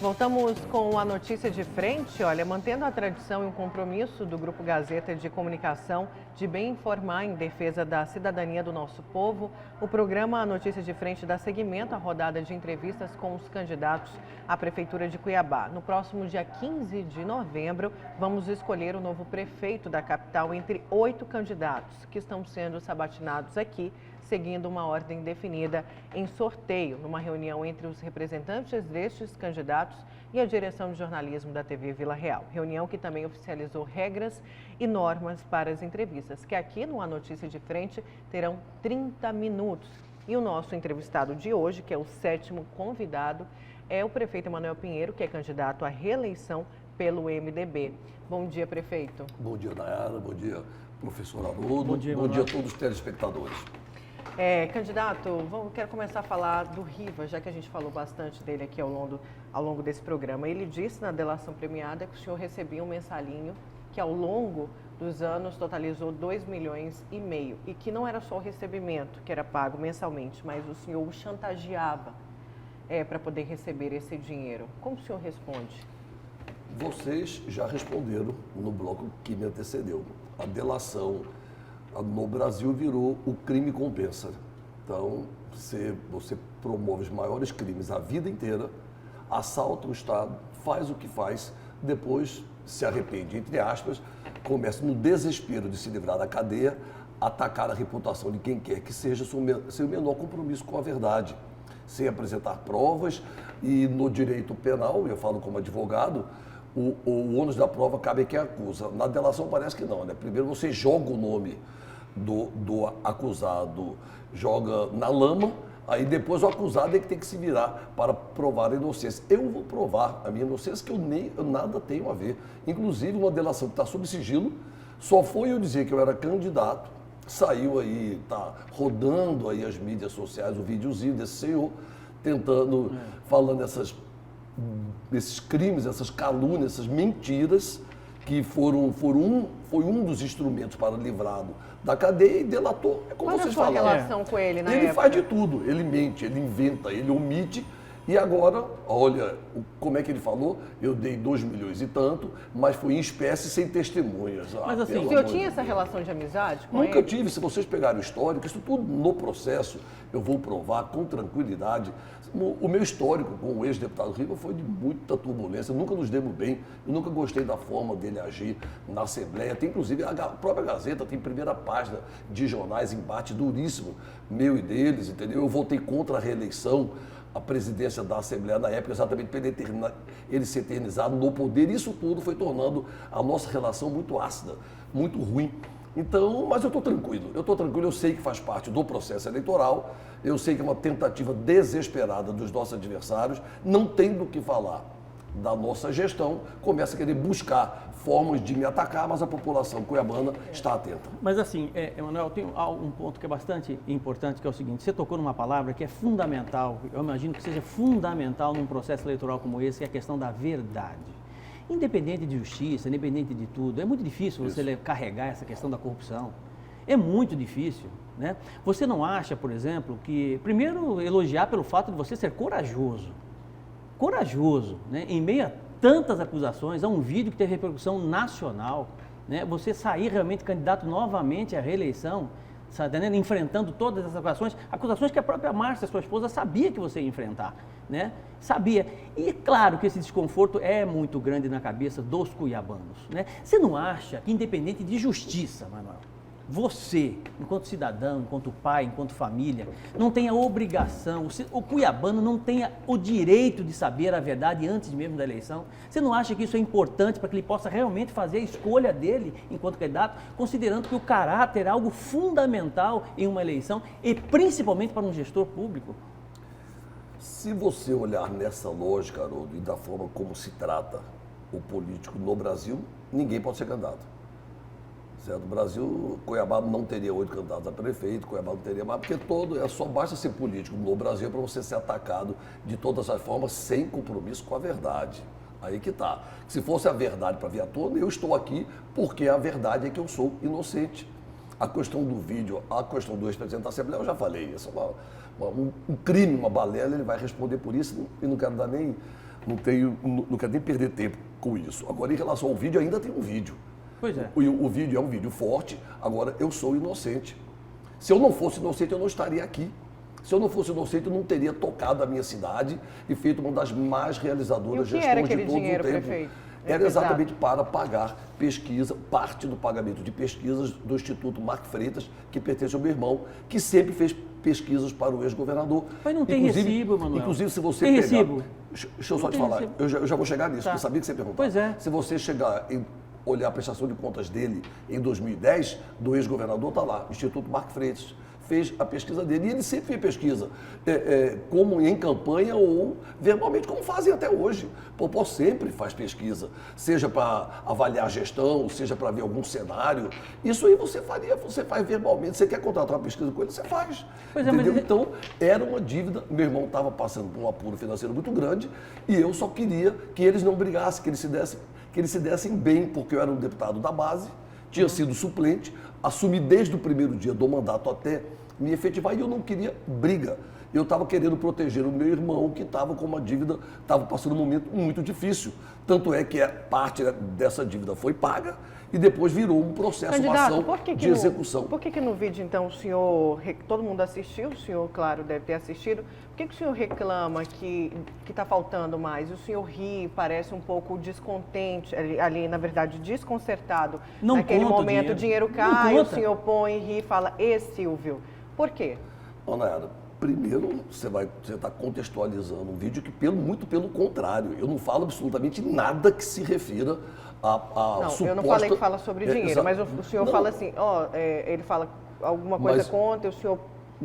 Voltamos com a notícia de frente. Olha, mantendo a tradição e um compromisso do Grupo Gazeta de Comunicação de bem informar em defesa da cidadania do nosso povo, o programa A Notícia de Frente dá seguimento à rodada de entrevistas com os candidatos à Prefeitura de Cuiabá. No próximo dia 15 de novembro, vamos escolher o novo prefeito da capital entre 8 candidatos que estão sendo sabatinados aqui, seguindo uma ordem definida em sorteio, numa reunião entre os representantes destes candidatos e a direção de jornalismo da TV Vila Real. Reunião que também oficializou regras e normas para as entrevistas, que aqui no A Notícia de Frente terão 30 minutos. E o nosso entrevistado de hoje, que é o 7º convidado, é o prefeito Emanuel Pinheiro, que é candidato à reeleição pelo MDB. Bom dia, prefeito. Bom dia, Nayara. Bom dia, professor Haroldo. Bom dia, a todos os telespectadores. Candidato, quero começar a falar do Riva, já que a gente falou bastante dele aqui ao longo desse programa. Ele disse na delação premiada que o senhor recebia um mensalinho que ao longo dos anos totalizou 2,5 milhões e que não era só o recebimento que era pago mensalmente, mas o senhor o chantageava para poder receber esse dinheiro. Como o senhor responde? Vocês já responderam no bloco que me antecedeu. A delação no Brasil virou o crime compensa. Então, você promove os maiores crimes a vida inteira, assalta o Estado, faz o que faz, depois se arrepende, entre aspas, começa no desespero de se livrar da cadeia, atacar a reputação de quem quer que seja, sem o menor compromisso com a verdade, sem apresentar provas. E no direito penal, eu falo como advogado, o ônus da prova cabe a quem acusa. Na delação parece que não, né? Primeiro você joga o nome do acusado, joga na lama, aí depois o acusado é que tem que se virar para provar a inocência. Eu vou provar a minha inocência, que eu nada tenho a ver. Inclusive, uma delação que está sob sigilo, só foi eu dizer que eu era candidato, saiu aí, está rodando aí as mídias sociais, o videozinho desse senhor, falando esses crimes, essas calúnias, essas mentiras, que foi um dos instrumentos para livrá-lo da cadeia e delatou. É como vocês falaram. Qual a sua relação com ele na Ele época? faz de tudo. Ele mente, ele inventa, ele omite. E agora, olha, como é que ele falou? Eu dei 2 milhões e tanto, mas foi em espécie sem testemunhas. Mas assim, O senhor tinha essa relação de amizade com Nunca ele? tive. Se vocês pegarem o histórico, isso tudo no processo, eu vou provar com tranquilidade. O meu histórico com o ex-deputado Riva foi de muita turbulência, nunca nos demos bem, eu nunca gostei da forma dele agir na Assembleia. Tem, inclusive, a própria Gazeta tem primeira página de jornais, embate duríssimo, meu e deles, entendeu? Eu votei contra a reeleição à presidência da Assembleia na época, exatamente para ele ser eternizado no poder. Isso tudo foi tornando a nossa relação muito ácida, muito ruim. Então, mas eu estou tranquilo, eu sei que faz parte do processo eleitoral, eu sei que é uma tentativa desesperada dos nossos adversários, não tem do que falar da nossa gestão, começa a querer buscar formas de me atacar, mas a população cuiabana está atenta. Mas assim, Emanuel, tem um ponto que é bastante importante, que é o seguinte: você tocou numa palavra que é fundamental, eu imagino que seja fundamental num processo eleitoral como esse, que é a questão da verdade. Independente de justiça, independente de tudo, é muito difícil você carregar essa questão da corrupção. É muito difícil, né? Você não acha, por exemplo, que... Primeiro, elogiar pelo fato de você ser corajoso. Corajoso, né? Em meio a tantas acusações, a um vídeo que teve repercussão nacional, né? Você sair realmente candidato novamente à reeleição, sabe, né? Enfrentando todas essas acusações que a própria Márcia, sua esposa, sabia que você ia enfrentar, né? Sabia. E claro que esse desconforto é muito grande na cabeça dos cuiabanos, né? Você não acha que, independente de justiça, Manuel, você, enquanto cidadão, enquanto pai, enquanto família, não tem a obrigação, o cuiabano não tem o direito de saber a verdade antes mesmo da eleição? Você não acha que isso é importante para que ele possa realmente fazer a escolha dele enquanto candidato, considerando que o caráter é algo fundamental em uma eleição e principalmente para um gestor público? Se você olhar nessa lógica, Haroldo, e da forma como se trata o político no Brasil, ninguém pode ser candidato. Certo? O Brasil, Cuiabá não teria 8 candidatos a prefeito, Cuiabá não teria mais, porque só basta ser político no Brasil para você ser atacado de todas as formas, sem compromisso com a verdade. Aí que tá. Se fosse a verdade para vir à tona, eu estou aqui porque a verdade é que eu sou inocente. A questão do vídeo, a questão do ex-presidente da Assembleia, eu já falei, isso é um crime, uma balela, ele vai responder por isso, e não quero dar nem não quero nem perder tempo com isso. Agora, em relação ao vídeo, ainda tem um vídeo. Pois é. O vídeo é um vídeo forte, agora eu sou inocente. Se eu não fosse inocente, eu não estaria aqui. Se eu não fosse inocente, eu não teria tocado a minha cidade e feito uma das mais realizadoras gestões de todo o tempo. Prefeito? Era exatamente para pagar pesquisa, parte do pagamento de pesquisas do Instituto Marco Freitas, que pertence ao meu irmão, que sempre fez pesquisas para o ex-governador. Mas não tem recibo, Manuel. Inclusive, se você tem pegar... recibo? Deixa eu só te falar, eu já vou chegar nisso, porque eu sabia que você ia perguntar. Pois é. Se você chegar em olhar a prestação de contas dele em 2010, do ex-governador, está lá, Instituto Marco Freitas. Fez a pesquisa dele. E ele sempre fez pesquisa, como em campanha ou verbalmente, como fazem até hoje. O Popó sempre faz pesquisa, seja para avaliar a gestão, seja para ver algum cenário. Isso aí você faz verbalmente. Você quer contratar uma pesquisa com ele, você faz. Pois é, entendeu? mas... Então, era uma dívida. Meu irmão estava passando por um apuro financeiro muito grande e eu só queria que eles não brigassem, que eles se dessem bem, porque eu era um deputado da base, tinha sido suplente, assumi desde o primeiro dia do mandato até me efetivar e eu não queria briga. Eu estava querendo proteger o meu irmão, que estava com uma dívida, estava passando um momento muito difícil. Tanto é que parte dessa dívida foi paga e depois virou um processo, Candidato, uma ação de execução. Por que no vídeo, então, o senhor, todo mundo assistiu, o senhor, claro, deve ter assistido, por que o senhor reclama que está faltando mais? O senhor ri, parece um pouco descontente, ali, na verdade, desconcertado. Não naquele conta momento, o dinheiro cai, não o senhor põe, ri e fala, Silvio, por quê? Nayara, primeiro, você está contextualizando um vídeo que, muito pelo contrário, eu não falo absolutamente nada que se refira a não, suposta... eu não falei que fala sobre dinheiro, mas o senhor não, fala assim, ele fala alguma coisa contra, o senhor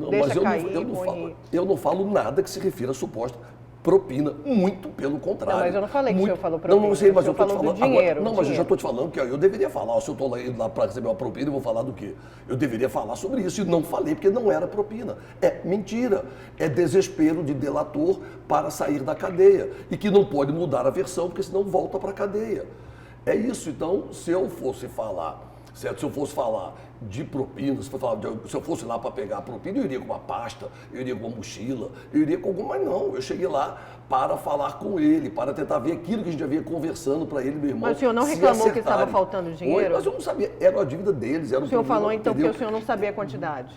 deixa cair, eu não falo nada que se refira a suposta propina, muito pelo contrário. Não, mas eu não falei que o senhor falou propina. Não sei, mas eu estou te falando dinheiro. Agora, não, mas eu já estou te falando que eu deveria falar, se eu estou lá para receber uma propina, eu vou falar do quê? Eu deveria falar sobre isso e não falei, porque não era propina. É mentira. É desespero de delator para sair da cadeia e que não pode mudar a versão, porque senão volta para a cadeia. É isso. Então, se eu fosse falar, certo? Se eu fosse falar de propina, se eu fosse lá para pegar a propina, eu iria com uma pasta, eu iria com uma mochila, eu iria com alguma, mas não, eu cheguei lá para falar com ele, para tentar ver aquilo que a gente já vinha conversando para ele, meu irmão. Mas o senhor não reclamou que estava faltando dinheiro? Mas eu não sabia, era a dívida deles, era o senhor falou então que o senhor não sabia a quantidade?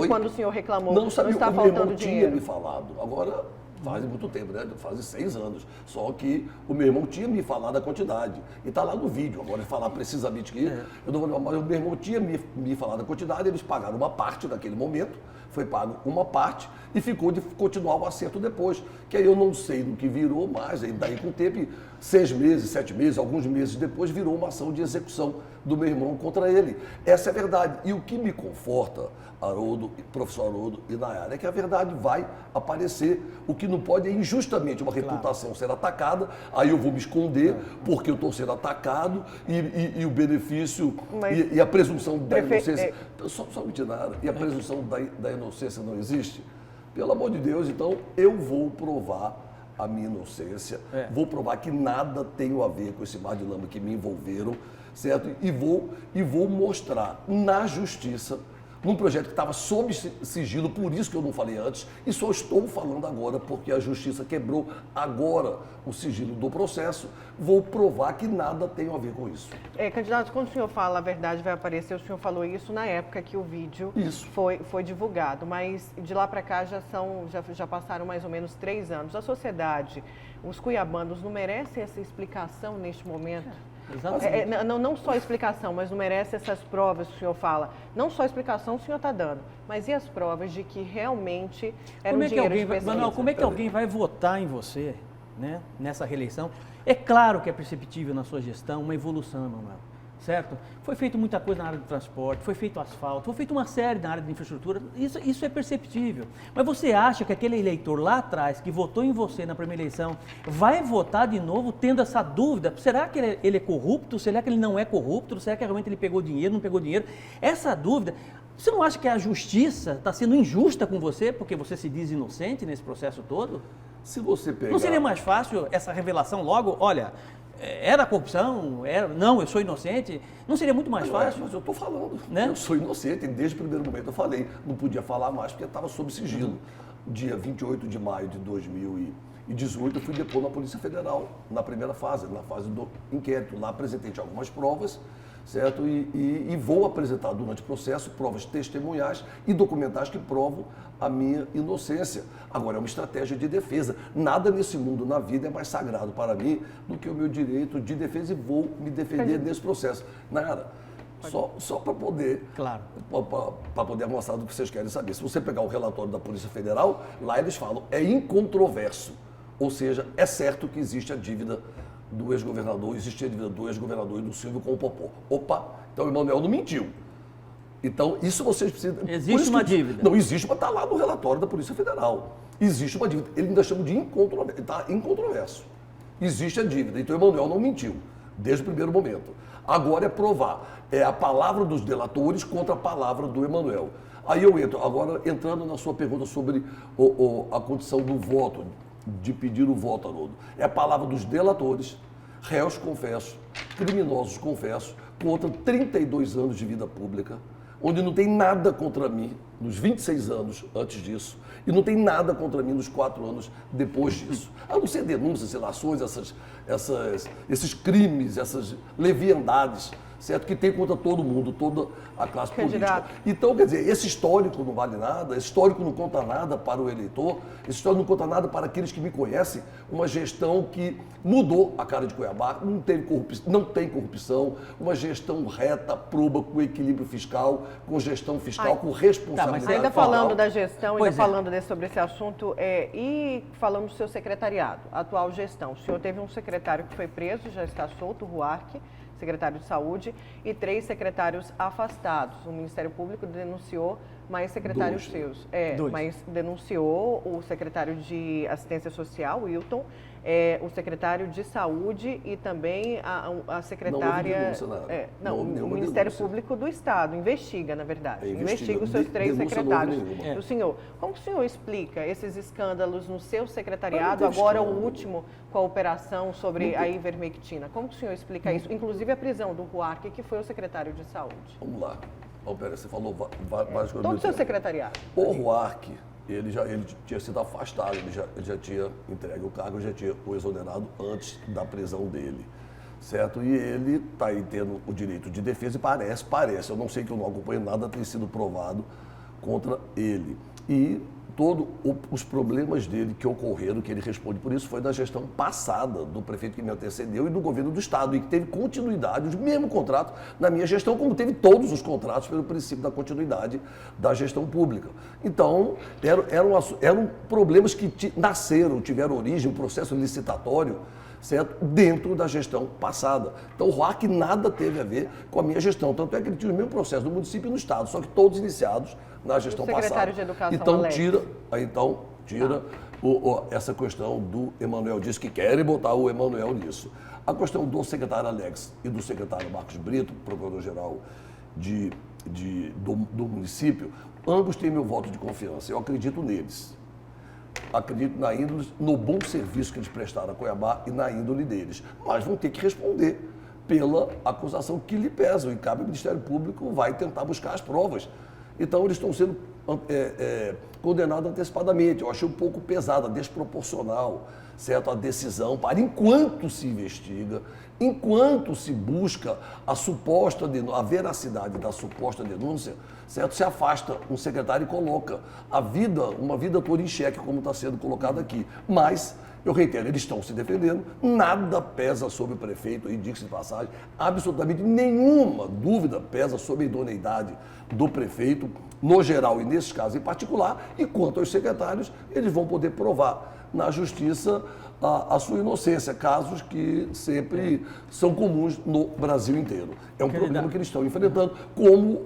Quando o senhor reclamou, não sabia, não está faltando dinheiro? Tinha me falado, agora... Faz muito tempo, né? Faz 6 anos. Só que o meu irmão tinha me falado a quantidade. E está lá no vídeo. Agora, falar precisamente que eu não vou lembrar, mas o meu irmão tinha me falado a quantidade, eles pagaram uma parte naquele momento, foi pago uma parte e ficou de continuar o acerto depois. Que aí eu não sei do que virou mais, aí daí com o tempo, 6 meses, 7 meses, alguns meses depois, virou uma ação de execução do meu irmão contra ele. Essa é a verdade. E o que me conforta, Haroldo, professor Haroldo e Nayara, é que a verdade vai aparecer. O que não pode é injustamente uma reputação ser atacada, aí eu vou me esconder porque eu estou sendo atacado e o benefício e a presunção da inocência. Só me dizer, Nayara, e a presunção da inocência não existe? Pelo amor de Deus, então eu vou provar a minha inocência, vou provar que nada tem a ver com esse mar de lama que me envolveram, certo? E vou mostrar na justiça, num projeto que estava sob sigilo, por isso que eu não falei antes, e só estou falando agora, porque a justiça quebrou agora o sigilo do processo, vou provar que nada tem a ver com isso. Candidato, quando o senhor fala a verdade vai aparecer, o senhor falou isso na época que o vídeo foi divulgado, mas de lá para cá já passaram mais ou menos 3 anos. A sociedade, os cuiabanos, não merecem essa explicação neste momento? Não só explicação, mas não merece essas provas que o senhor fala. Não só explicação o senhor está dando, mas e as provas de que realmente era um dinheiro de pesquisa? Manuel, como é que alguém vai votar em você, né, nessa reeleição? É claro que é perceptível na sua gestão uma evolução, Manuel, certo? Foi feito muita coisa na área do transporte, foi feito asfalto, foi feita uma série na área de infraestrutura, isso é perceptível. Mas você acha que aquele eleitor lá atrás, que votou em você na primeira eleição, vai votar de novo tendo essa dúvida? Será que ele é corrupto? Será que ele não é corrupto? Será que realmente ele pegou dinheiro, não pegou dinheiro? Essa dúvida, você não acha que a justiça está sendo injusta com você, porque você se diz inocente nesse processo todo? Se você pegar... Não seria mais fácil essa revelação logo? Olha... Era corrupção? Não, eu sou inocente. Não seria muito mais fácil? Mas eu estou falando. Né? Eu sou inocente. Desde o primeiro momento eu falei. Não podia falar mais porque estava sob sigilo. Dia 28 de maio de 2020, 2018 eu fui depor na Polícia Federal, na primeira fase, na fase do inquérito. Lá apresentei algumas provas, certo? E vou apresentar durante o processo provas testemunhais e documentais que provam a minha inocência. Agora, é uma estratégia de defesa. Nada nesse mundo, na vida, é mais sagrado para mim do que o meu direito de defesa e vou me defender nesse processo. Nara, só para poder, claro, para poder mostrar do que vocês querem saber. Se você pegar o relatório da Polícia Federal, lá eles falam, é incontroverso. Ou seja, é certo que existe a dívida do ex-governador, existia a dívida do ex-governador e do Silvio com o Popó. Opa, então o Emanuel não mentiu. Então, isso vocês precisam... Existe uma dívida. Não existe, mas está lá no relatório da Polícia Federal. Existe uma dívida. Ele ainda chama de incontroverso. Está incontroverso. Existe a dívida. Então, o Emanuel não mentiu, desde o primeiro momento. Agora é provar. É a palavra dos delatores contra a palavra do Emanuel. Aí eu entro, agora entrando na sua pergunta sobre a condição do voto, de pedir o voto, Haroldo. É a palavra dos delatores, réus confessos, criminosos confessos, contra 32 anos de vida pública, onde não tem nada contra mim nos 26 anos antes disso, e não tem nada contra mim nos 4 anos depois disso. A não ser denúncias, relações, esses crimes, essas leviandades, certo? Que tem contra todo mundo, toda a classe política. Então, quer dizer, esse histórico não vale nada, esse histórico não conta nada para o eleitor, esse histórico não conta nada para aqueles que me conhecem, uma gestão que mudou a cara de Cuiabá, não tem corrupção, uma gestão reta, proba, com equilíbrio fiscal, com gestão fiscal, com responsabilidade. Ainda falando da gestão, falando sobre esse assunto, e falando do seu secretariado, atual gestão. O senhor teve um secretário que foi preso, já está solto, o Ruark, secretário de Saúde, e 3 secretários afastados. O Ministério Público denunciou mais secretários seus. Mas denunciou o secretário de Assistência Social, Wilton, o secretário de Saúde e também a secretária... O Ministério Público do Estado investiga, na verdade. Investiga os seus 3 secretários. O senhor, como o senhor explica esses escândalos no seu secretariado, agora o último com a operação sobre a ivermectina? Como o senhor explica isso? Inclusive a prisão do Ruark, que foi o secretário de Saúde. Vamos lá. Você falou várias coisas. Todo o seu secretariado. O Ruark, ele tinha sido afastado, ele já tinha entregue o cargo, já tinha o exonerado antes da prisão dele, certo? E ele está aí tendo o direito de defesa e parece, eu não sei, que eu não acompanho nada, tem sido provado contra ele. E todos os problemas dele que ocorreram, que ele responde por isso, foi da gestão passada do prefeito que me antecedeu e do governo do Estado, e que teve continuidade, os mesmos contratos na minha gestão, como teve todos os contratos pelo princípio da continuidade da gestão pública. Então, eram problemas que tiveram origem, um processo licitatório, certo? Dentro da gestão passada. Então, o RUARC nada teve a ver com a minha gestão. Tanto é que ele tinha o mesmo processo no município e no Estado, só que todos iniciados na gestão passada. Secretário de Educação, Então, tira essa questão do Emanuel, diz que querem botar o Emanuel nisso. A questão do secretário Alex e do secretário Marcos Brito, procurador-geral do município, ambos têm meu voto de confiança. Eu acredito neles. Acredito na índole, no bom serviço que eles prestaram a Cuiabá e na índole deles. Mas vão ter que responder pela acusação que lhe pesam. E cabe ao Ministério Público, vai tentar buscar as provas. Então, eles estão sendo condenados antecipadamente. Eu achei um pouco pesada, desproporcional, certo? A decisão para, enquanto se investiga, enquanto se busca a veracidade da suposta denúncia, certo? Se afasta um secretário e coloca uma vida toda em xeque, como está sendo colocado aqui. Mas, eu reitero, eles estão se defendendo, nada pesa sobre o prefeito, e diga-se de passagem, absolutamente nenhuma dúvida pesa sobre a idoneidade do prefeito, no geral e nesses casos em particular, e quanto aos secretários, eles vão poder provar na justiça a sua inocência, casos que sempre são comuns no Brasil inteiro. É um problema que eles estão enfrentando, como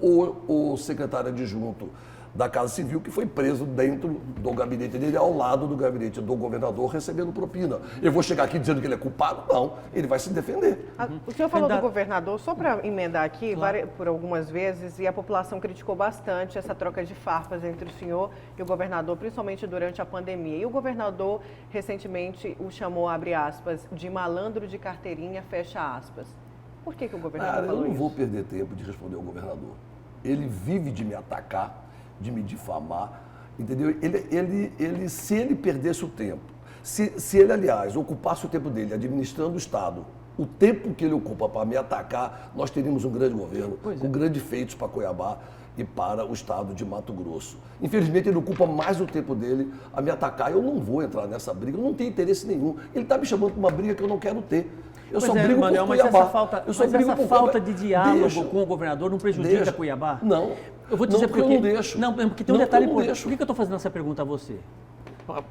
o secretário adjunto da Casa Civil, que foi preso dentro do gabinete dele, ao lado do gabinete do governador, recebendo propina. Eu vou chegar aqui dizendo que ele é culpado? Não, ele vai se defender. O senhor falou do governador, só para emendar aqui, por algumas vezes, e a população criticou bastante essa troca de farpas entre o senhor e o governador, principalmente durante a pandemia. E o governador, recentemente, o chamou, abre aspas, de malandro de carteirinha, fecha aspas. Por que o governador falou isso? Eu não vou perder tempo de responder ao governador. Ele vive de me atacar, de me difamar, entendeu? Se ele perdesse o tempo Se ele, aliás, ocupasse o tempo dele administrando o Estado, o tempo que ele ocupa para me atacar, nós teríamos um grande governo, com grandes feitos para Cuiabá e para o Estado de Mato Grosso. Infelizmente, ele ocupa mais o tempo dele a me atacar. Eu não vou entrar nessa briga, eu não tenho interesse nenhum. Ele está me chamando para uma briga que eu não quero ter. Eu só brigo por Cuiabá. Mas essa falta de diálogo com o governador não prejudica Cuiabá? Não. Eu vou dizer porque eu não deixo. Não, porque tem um detalhe importante. Por que eu estou fazendo essa pergunta a você?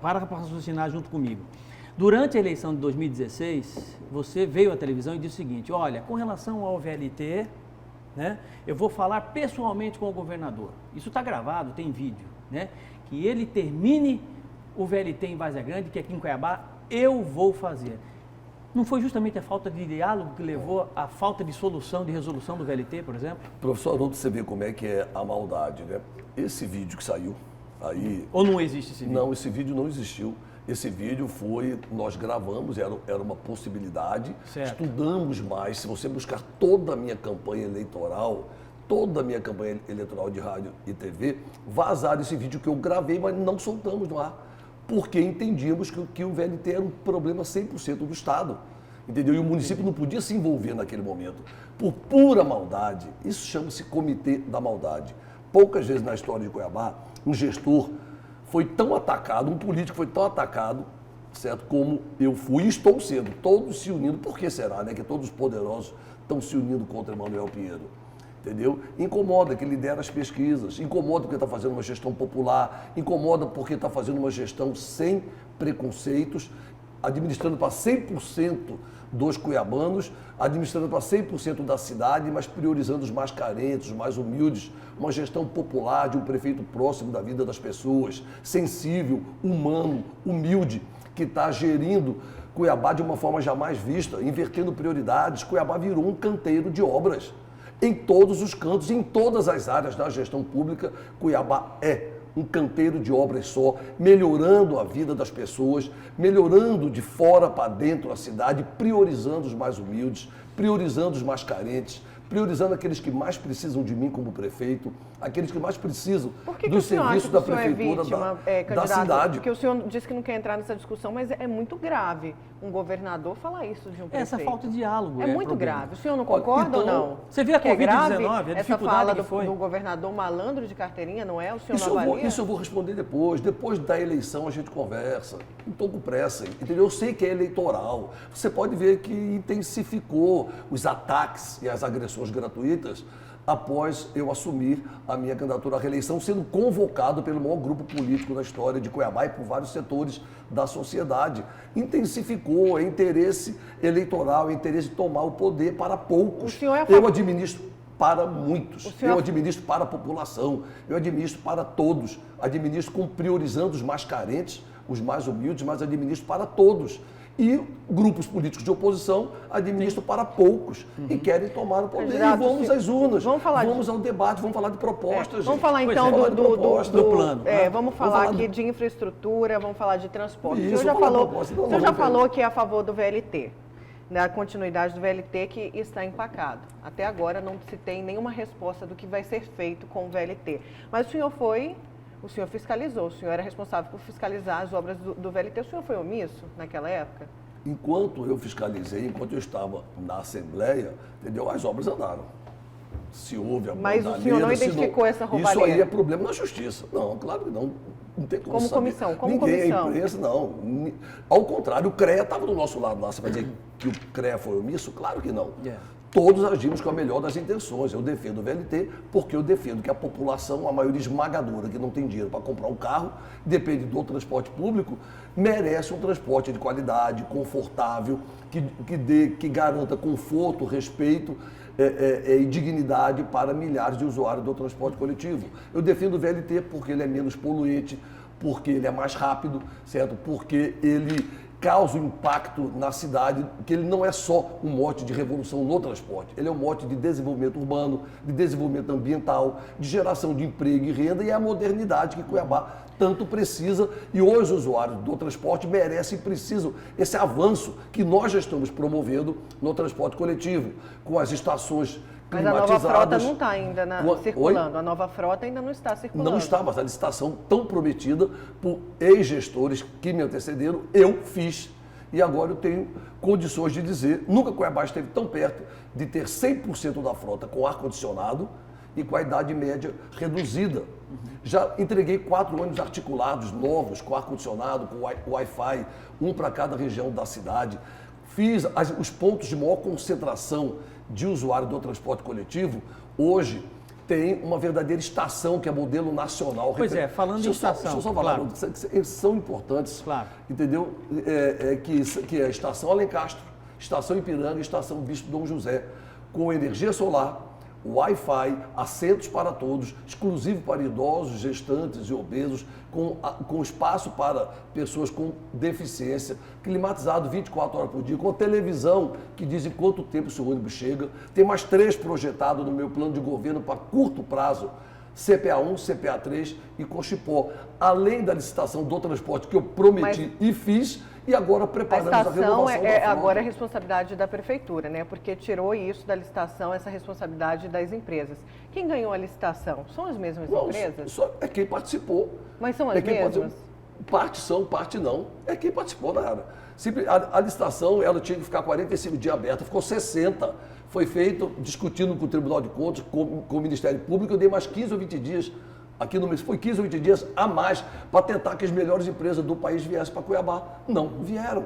Para raciocinar junto comigo. Durante a eleição de 2016, você veio à televisão e disse o seguinte: olha, com relação ao VLT, né, eu vou falar pessoalmente com o governador. Isso está gravado, tem vídeo, né? Que ele termine o VLT em Várzea Grande, que aqui em Cuiabá eu vou fazer. Não foi justamente a falta de diálogo que levou à falta de solução, de resolução do VLT, por exemplo? Professor Haroldo, você vê como é que é a maldade, né? Esse vídeo que saiu aí... Ou não existe esse vídeo? Não, esse vídeo não existiu. Esse vídeo nós gravamos, era uma possibilidade, certo. Estudamos mais. Se você buscar toda a minha campanha eleitoral de rádio e TV, vazaram esse vídeo que eu gravei, mas não soltamos no ar, porque entendíamos que o VLT era um problema 100% do Estado, entendeu? E o município não podia se envolver naquele momento, por pura maldade. Isso chama-se Comitê da Maldade. Poucas vezes na história de Cuiabá, um gestor foi tão atacado, um político foi tão atacado, certo? Como eu fui e estou sendo, todos se unindo. Por que será, né? Que todos os poderosos estão se unindo contra Emanuel Pinheiro, entendeu? Incomoda que lidera as pesquisas, incomoda porque está fazendo uma gestão popular, incomoda porque está fazendo uma gestão sem preconceitos, administrando para 100% dos cuiabanos, administrando para 100% da cidade, mas priorizando os mais carentes, os mais humildes, uma gestão popular de um prefeito próximo da vida das pessoas, sensível, humano, humilde, que está gerindo Cuiabá de uma forma jamais vista, invertendo prioridades. Cuiabá virou um canteiro de obras. Em todos os cantos, em todas as áreas da gestão pública, Cuiabá é um canteiro de obras só, melhorando a vida das pessoas, melhorando de fora para dentro a cidade, priorizando os mais humildes, priorizando os mais carentes, priorizando aqueles que mais precisam de mim como prefeito, aqueles que mais precisam dos serviços da prefeitura da cidade. Porque o senhor disse que não quer entrar nessa discussão, mas é muito grave um governador falar isso de um prefeito. Essa falta de diálogo é muito grave. O senhor não concorda ou não? Você vê a Covid-19, a essa fala que foi? do governador malandro de carteirinha, não é? O senhor não avalia? Isso eu vou responder depois. Depois da eleição a gente conversa. Não estou com pressa, entendeu? Eu sei que é eleitoral. Você pode ver que intensificou os ataques e as agressões gratuitas após eu assumir a minha candidatura à reeleição, sendo convocado pelo maior grupo político da história de Cuiabá e por vários setores da sociedade. Intensificou, é interesse eleitoral, é interesse de tomar o poder para poucos. Eu administro para muitos, eu administro para a população, eu administro para todos, administro priorizando os mais carentes, os mais humildes, mas administro para todos. E grupos políticos de oposição administram para poucos e querem tomar o poder. E vamos às urnas, vamos ao debate, vamos falar de propostas. Vamos falar então do plano. Vamos falar aqui de infraestrutura, vamos falar de transporte. O senhor já falou que é a favor do VLT, da continuidade do VLT, que está empacado. Até agora não se tem nenhuma resposta do que vai ser feito com o VLT. Mas o senhor fiscalizou, o senhor era responsável por fiscalizar as obras do VLT. O senhor foi omisso naquela época? Enquanto eu fiscalizei, enquanto eu estava na Assembleia, entendeu? As obras andaram. Se houve a Mas o senhor não identificou essa roubalheira? Isso aí é problema na Justiça. Não, claro que não. Não tem como saber. Comissão? Como Ninguém, comissão? A imprensa, não. Ao contrário, o CREA estava do nosso lado lá. Você vai dizer que o CREA foi omisso? Claro que não. Todos agimos com a melhor das intenções. Eu defendo o VLT porque eu defendo que a população, a maioria esmagadora que não tem dinheiro para comprar um carro, depende do transporte público, merece um transporte de qualidade, confortável, que garanta conforto, respeito e dignidade para milhares de usuários do transporte coletivo. Eu defendo o VLT porque ele é menos poluente, porque ele é mais rápido, certo? Porque ele causa um impacto na cidade, que ele não é só um mote de revolução no transporte, ele é um mote de desenvolvimento urbano, de desenvolvimento ambiental, de geração de emprego e renda, e é a modernidade que Cuiabá tanto precisa, e hoje os usuários do transporte merecem e precisam esse avanço que nós já estamos promovendo no transporte coletivo, com as estações Mas a nova frota não está ainda circulando, a nova frota ainda não está circulando. Não está, mas a licitação tão prometida por ex-gestores que me antecederam, eu fiz. E agora eu tenho condições de dizer, nunca Cuiabá esteve tão perto de ter 100% da frota com ar-condicionado e com a idade média reduzida. Já entreguei 4 ônibus articulados novos, com ar-condicionado, com Wi-Fi, um para cada região da cidade. Fiz os pontos de maior concentração de usuário do transporte coletivo. Hoje tem uma verdadeira estação que é modelo nacional. Pois é, falando em estação. Deixa eu só falar, claro. Eles são importantes, claro. Entendeu? Que é a estação Alencastro, estação Ipiranga e estação Bispo Dom José, com energia solar, Wi-Fi, assentos para todos, exclusivo para idosos, gestantes e obesos, com espaço para pessoas com deficiência, climatizado 24 horas por dia, com televisão que diz em quanto tempo o seu ônibus chega. Tem mais 3 projetados no meu plano de governo para curto prazo, CPA1, CPA3 e Cochipó. Além da licitação do transporte que eu prometi e fiz, e agora preparamos a renovação da frota. Agora é responsabilidade da prefeitura, né? Porque tirou isso da licitação, essa responsabilidade das empresas. Quem ganhou a licitação? São as mesmas empresas? Só é quem participou. Mas são as mesmas? Parte são, parte não. É quem participou da área. A licitação, ela tinha que ficar 45 dias aberta, ficou 60. Foi feito discutindo com o Tribunal de Contas, com o Ministério Público, eu dei mais 15 ou 20 dias. Aqui no mês foi 15 ou 20 dias a mais para tentar que as melhores empresas do país viessem para Cuiabá. Não vieram.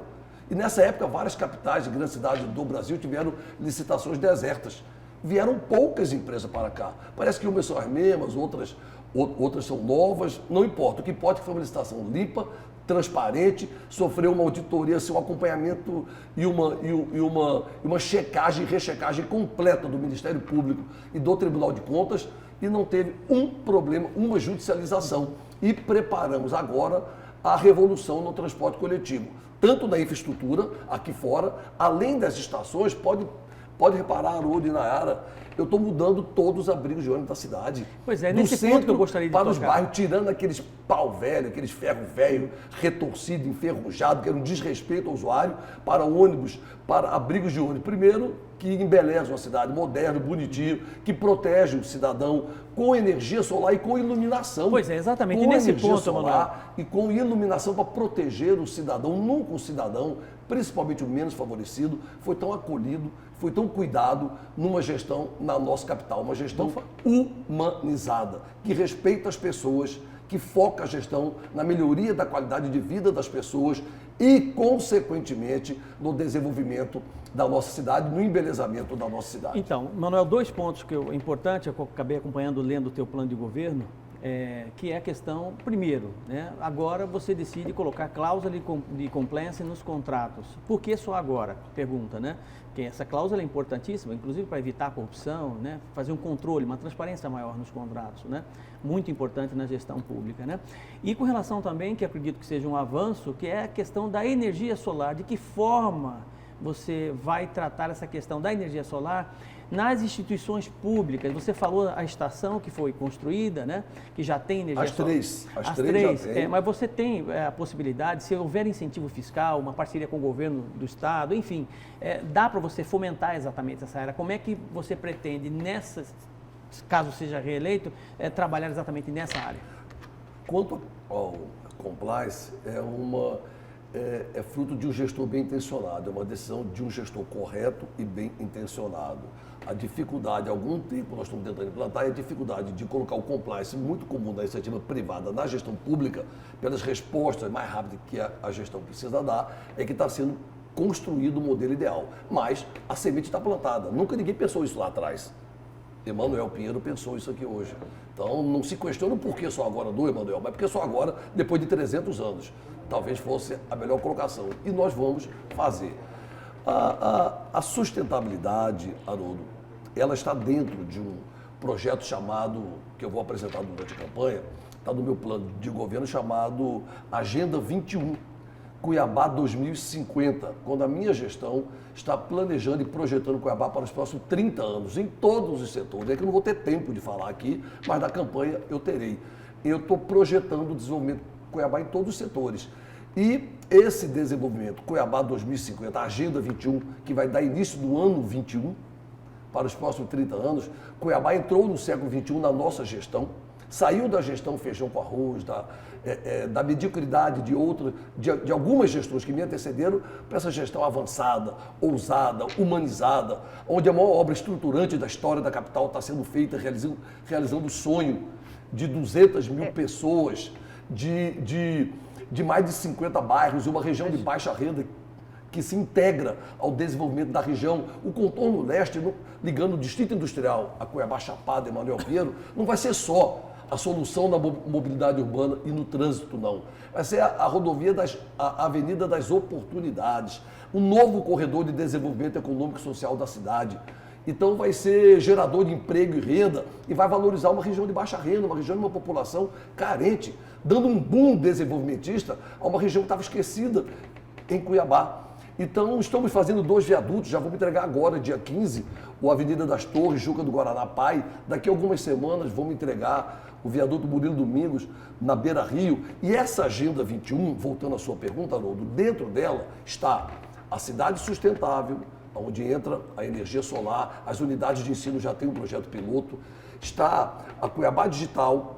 E nessa época, várias capitais de grandes cidades do Brasil tiveram licitações desertas. Vieram poucas empresas para cá. Parece que umas são as mesmas, outras são novas, não importa. O que importa é que foi uma licitação limpa, transparente, sofreu uma auditoria, um acompanhamento e uma checagem e rechecagem completa do Ministério Público e do Tribunal de Contas, e não teve um problema, uma judicialização. E preparamos agora a revolução no transporte coletivo, tanto na infraestrutura, aqui fora, além das estações, pode reparar, Haroldo e Nayara, eu estou mudando todos os abrigos de ônibus da cidade. Pois é, nesse ponto que eu gostaria de tocar. Para os bairros, tirando aqueles pau velho, aqueles ferro velho, retorcido, enferrujado, que era um desrespeito ao usuário, para ônibus, para abrigos de ônibus. Primeiro, que embelezam a cidade, moderno, bonitinho, que protege o cidadão com energia solar e com iluminação. Pois é, exatamente. Com e nesse energia ponto, solar e com iluminação para proteger o cidadão. Nunca um cidadão, principalmente o menos favorecido, foi tão acolhido, foi tão cuidado numa gestão na nossa capital. Uma gestão humanizada, que respeita as pessoas, que foca a gestão na melhoria da qualidade de vida das pessoas e, consequentemente, no desenvolvimento da nossa cidade, no embelezamento da nossa cidade. Então, Manuel, 2 pontos que é importante, eu acabei acompanhando, lendo o teu plano de governo, que é a questão, primeiro, né, agora você decide colocar cláusula de compliance nos contratos. Por que só agora? Pergunta, né? Porque essa cláusula é importantíssima, inclusive para evitar a corrupção, né, fazer um controle, uma transparência maior nos contratos, né? Muito importante na gestão pública, né? E com relação também, que acredito que seja um avanço, que é a questão da energia solar, de que forma você vai tratar essa questão da energia solar nas instituições públicas. Você falou a estação que foi construída, né? Que já tem energia solar. As três já tem. Mas você tem a possibilidade, se houver incentivo fiscal, uma parceria com o governo do estado, enfim, dá para você fomentar exatamente essa área. Como é que você pretende, caso seja reeleito, trabalhar exatamente nessa área? Quanto ao compliance, é fruto de um gestor bem intencionado, é uma decisão de um gestor correto e bem intencionado. A dificuldade, há algum tempo nós estamos tentando implantar, é a dificuldade de colocar o compliance muito comum da iniciativa privada na gestão pública, pelas respostas mais rápidas que a gestão precisa dar, é que está sendo construído o modelo ideal. Mas a semente está plantada, nunca ninguém pensou isso lá atrás. Emanuel Pinheiro pensou isso aqui hoje. Então, não se questiona por que só agora do Emanuel, mas porque só agora, depois de 300 anos. Talvez fosse a melhor colocação. E nós vamos fazer. A sustentabilidade, Haroldo, ela está dentro de um projeto chamado, que eu vou apresentar durante a campanha, está no meu plano de governo, chamado Agenda 21, Cuiabá 2050, quando a minha gestão está planejando e projetando Cuiabá para os próximos 30 anos, em todos os setores. É que eu não vou ter tempo de falar aqui, mas na campanha eu terei. Eu estou projetando o desenvolvimento de Cuiabá em todos os setores. E esse desenvolvimento, Cuiabá 2050, a Agenda 21, que vai dar início no ano 21, para os próximos 30 anos. Cuiabá entrou no século XXI na nossa gestão, saiu da gestão feijão com arroz, da mediocridade de algumas gestões que me antecederam para essa gestão avançada, ousada, humanizada, onde a maior obra estruturante da história da capital está sendo feita, realizando o sonho de 200 mil pessoas, de mais de 50 bairros e uma região de baixa renda que se integra ao desenvolvimento da região. O contorno leste, ligando o Distrito Industrial a Cuiabá, Chapada e Manuel Pinheiro, não vai ser só a solução da mobilidade urbana e no trânsito, não. Vai ser a rodovia, a Avenida das Oportunidades, um novo corredor de desenvolvimento econômico e social da cidade. Então vai ser gerador de emprego e renda e vai valorizar uma região de baixa renda, uma região de uma população carente, dando um boom desenvolvimentista a uma região que estava esquecida em Cuiabá. Então, estamos fazendo 2 viadutos, já vamos entregar agora, dia 15, o Avenida das Torres, Juca do Guaraná Pai. Daqui a algumas semanas vamos entregar o viaduto Murilo Domingos, na Beira Rio. E essa Agenda 21, voltando à sua pergunta, Haroldo, dentro dela está a cidade sustentável, onde entra a energia solar, as unidades de ensino já têm um projeto piloto, está a Cuiabá Digital,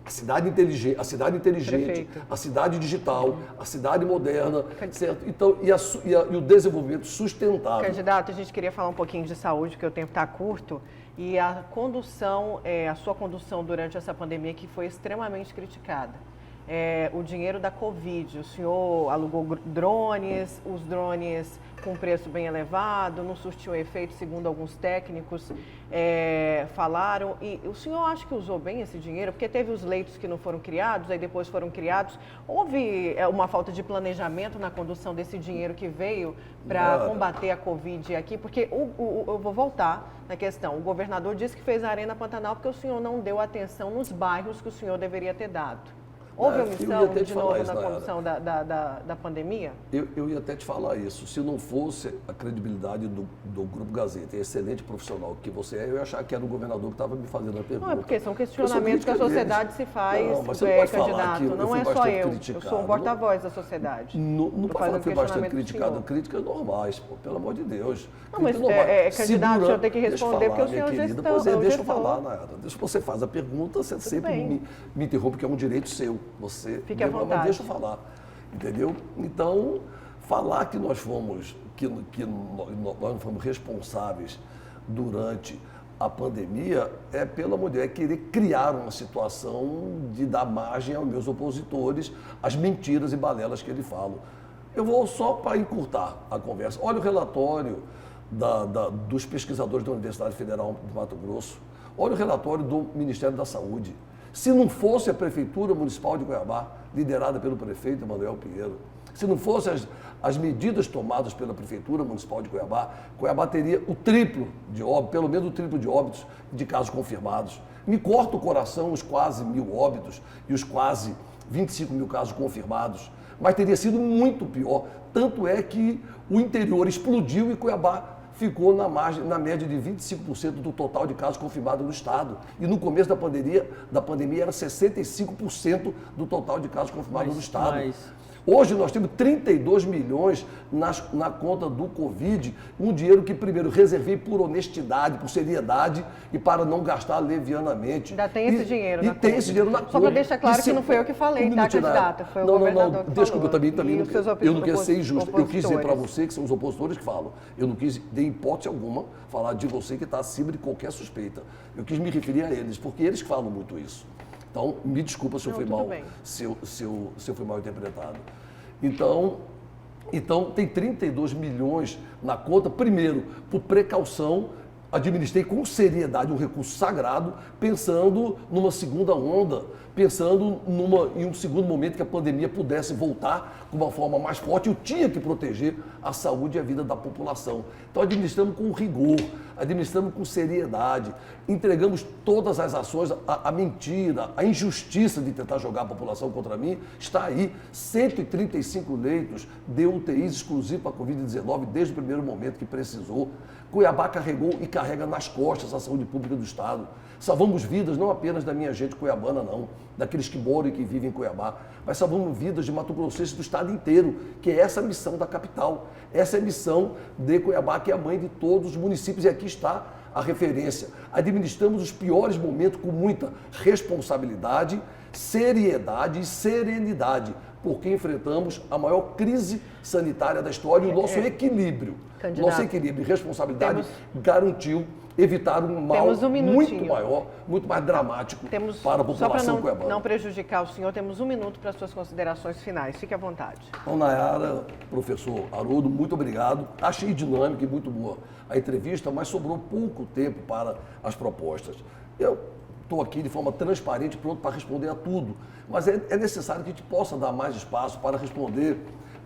a cidade inteligente, Prefeito. a cidade digital, a cidade moderna, certo? Então, e o desenvolvimento sustentável. Candidato, a gente queria falar um pouquinho de saúde, porque o tempo está curto, e a sua condução durante essa pandemia que foi extremamente criticada. O dinheiro da Covid, o senhor alugou drones, os drones com preço bem elevado, não surtiu efeito, segundo alguns técnicos falaram. E o senhor acha que usou bem esse dinheiro? Porque teve os leitos que não foram criados, aí depois foram criados. Houve uma falta de planejamento na condução desse dinheiro que veio para combater a Covid aqui? Porque eu vou voltar na questão. O governador disse que fez a Arena Pantanal porque o senhor não deu atenção nos bairros que o senhor deveria ter dado. Houve omissão de novo na condução da pandemia? Eu ia até te falar isso. Se não fosse a credibilidade do Grupo Gazeta, excelente profissional que você é, eu ia achar que era o governador que estava me fazendo a pergunta. Não, é porque são questionamentos que a sociedade se faz, não, mas você não pode candidato. Falar que não é só eu sou um porta-voz da sociedade. Não pode falar que foi bastante criticado. Críticas normais, pô, pelo amor de Deus. Não, mas candidato, o senhor tem que responder porque o senhor gestor. Pois deixa eu falar, Nayara. Você faz a pergunta, você sempre me interrompe, que é um direito seu. Você fique à vontade. Deixa eu falar, entendeu? Então, falar que nós fomos, nós não fomos responsáveis durante a pandemia pelo amor de Deus, querer criar uma situação de dar margem aos meus opositores, às mentiras e balelas que eles falam. Eu vou só para encurtar a conversa. Olha o relatório dos pesquisadores da Universidade Federal do Mato Grosso. Olha o relatório do Ministério da Saúde. Se não fosse a Prefeitura Municipal de Cuiabá, liderada pelo prefeito Manuel Pinheiro, se não fossem as medidas tomadas pela Prefeitura Municipal de Cuiabá, Cuiabá teria o triplo de óbitos, pelo menos o triplo de óbitos de casos confirmados. Me corta o coração os quase 1.000 óbitos e os quase 25 mil casos confirmados, mas teria sido muito pior. Tanto é que o interior explodiu e Cuiabá ficou na média de 25% do total de casos confirmados no estado. E no começo da pandemia era 65% do total de casos confirmados no estado. Hoje nós temos 32 milhões na conta do Covid, um dinheiro que primeiro reservei por honestidade, por seriedade e para não gastar levianamente. Ainda tem esse dinheiro na conta. Tem esse dinheiro na conta. Só para deixar claro que não foi eu que falei, tá, candidata? Foi o governador que desculpa, falou. Eu não quero ser injusto. Eu quis dizer para você que são os opositores que falam. Eu não quis, de hipótese alguma, falar de você que está acima de qualquer suspeita. Eu quis me referir a eles, porque eles que falam muito isso. Então, me desculpa se eu fui mal interpretado. Então, tem 32 milhões na conta, primeiro, por precaução, administrei com seriedade um recurso sagrado, pensando numa segunda onda, pensando em um segundo momento que a pandemia pudesse voltar com uma forma mais forte. Eu tinha que proteger a saúde e a vida da população. Então, administramos com rigor, administramos com seriedade, entregamos todas as ações, a mentira, a injustiça de tentar jogar a população contra mim, está aí. 135 leitos de UTIs exclusivos para a Covid-19 desde o primeiro momento que precisou. Cuiabá carregou e carrega nas costas a saúde pública do estado. Salvamos vidas não apenas da minha gente cuiabana, não, daqueles que moram e que vivem em Cuiabá, mas salvamos vidas de Mato Grossenses do estado inteiro, que é essa a missão da capital. Essa é a missão de Cuiabá, que é a mãe de todos os municípios, e aqui está a referência. Administramos os piores momentos com muita responsabilidade, seriedade e serenidade, porque enfrentamos a maior crise sanitária da história e o nosso equilíbrio. Candidato, nosso equilíbrio e responsabilidade garantiu evitar um mal muito maior, muito mais dramático para a população cuiabana. Só para não prejudicar o senhor, temos 1 minuto para as suas considerações finais. Fique à vontade. Então, Nayara, professor Haroldo, muito obrigado. Achei dinâmica e muito boa a entrevista, mas sobrou pouco tempo para as propostas. Eu estou aqui de forma transparente, pronto para responder a tudo, mas é necessário que a gente possa dar mais espaço para responder,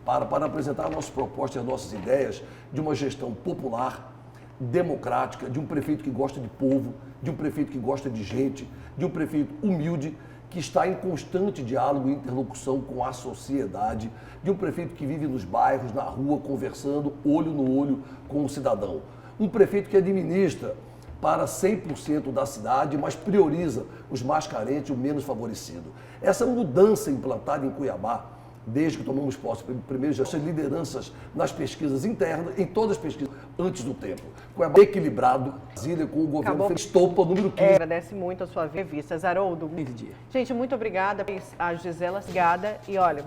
para apresentar nossas propostas e as nossas ideias de uma gestão popular, democrática, de um prefeito que gosta de povo, de um prefeito que gosta de gente, de um prefeito humilde, que está em constante diálogo e interlocução com a sociedade, de um prefeito que vive nos bairros, na rua, conversando, olho no olho com o cidadão. Um prefeito que administra para 100% da cidade, mas prioriza os mais carentes e o menos favorecido. Essa mudança implantada em Cuiabá, desde que tomamos posse, primeiro já essas lideranças nas pesquisas internas, em todas as pesquisas, antes do tempo. Cuiabá equilibrado, Brasília com o governo fez estopa, número 15. Agradece muito a sua revista. Haroldo, gente, muito obrigada a Gisela Cigada e olha...